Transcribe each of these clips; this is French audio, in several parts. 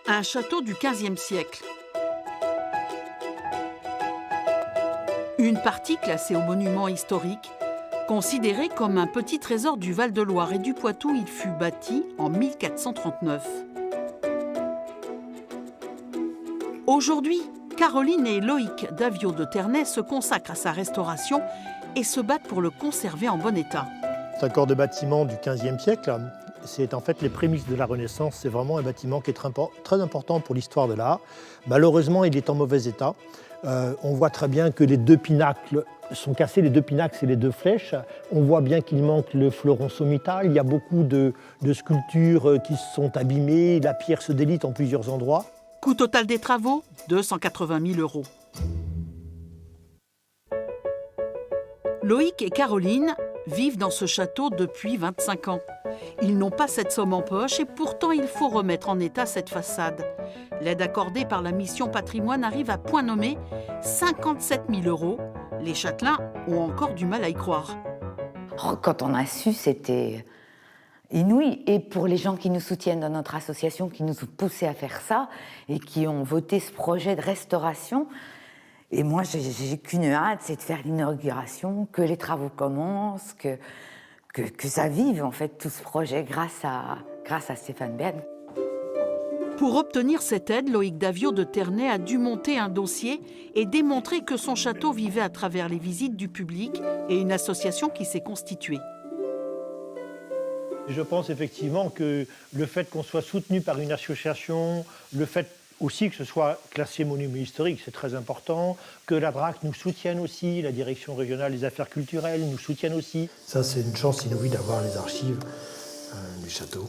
Un château du XVe siècle. Une partie classée au monument historique, considérée comme un petit trésor du Val-de-Loire et du Poitou, il fut bâti en 1439. Aujourd'hui, Caroline et Loïc Daviau de Ternay se consacrent à sa restauration et se battent pour le conserver en bon état. C'est un corps de bâtiment du XVe siècle. C'est en fait les prémices de la Renaissance. C'est vraiment un bâtiment qui est très important pour l'histoire de l'art. Malheureusement, il est en mauvais état. On voit très bien que les deux pinacles sont cassés. Les deux pinacles, c'est les deux flèches. On voit bien qu'il manque le fleuron sommital. Il y a beaucoup de sculptures qui sont abîmées. La pierre se délite en plusieurs endroits. Coût total des travaux, 280 000 €. Loïc et Caroline vivent dans ce château depuis 25 ans. Ils n'ont pas cette somme en poche et pourtant il faut remettre en état cette façade. L'aide accordée par la mission Patrimoine arrive à point nommé 57 000 €. Les châtelains ont encore du mal à y croire. Quand on a su, c'était inouï. Et pour les gens qui nous soutiennent dans notre association, qui nous ont poussés à faire ça et qui ont voté ce projet de restauration, et moi, j'ai qu'une hâte, c'est de faire l'inauguration, que les travaux commencent, que ça vive, en fait, tout ce projet grâce à Stéphane Bern. Pour obtenir cette aide, Loïc Daviau de Ternay a dû monter un dossier et démontrer que son château vivait à travers les visites du public et une association qui s'est constituée. Je pense effectivement que le fait qu'on soit soutenu par une association, le fait aussi que ce soit classé monument historique, c'est très important, que la DRAC nous soutienne aussi, la Direction régionale des affaires culturelles nous soutienne aussi. Ça, c'est une chance inouïe d'avoir les archives du château.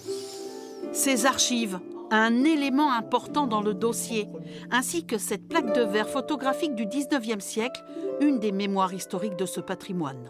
Ces archives, un élément important dans le dossier, ainsi que cette plaque de verre photographique du 19e siècle, une des mémoires historiques de ce patrimoine.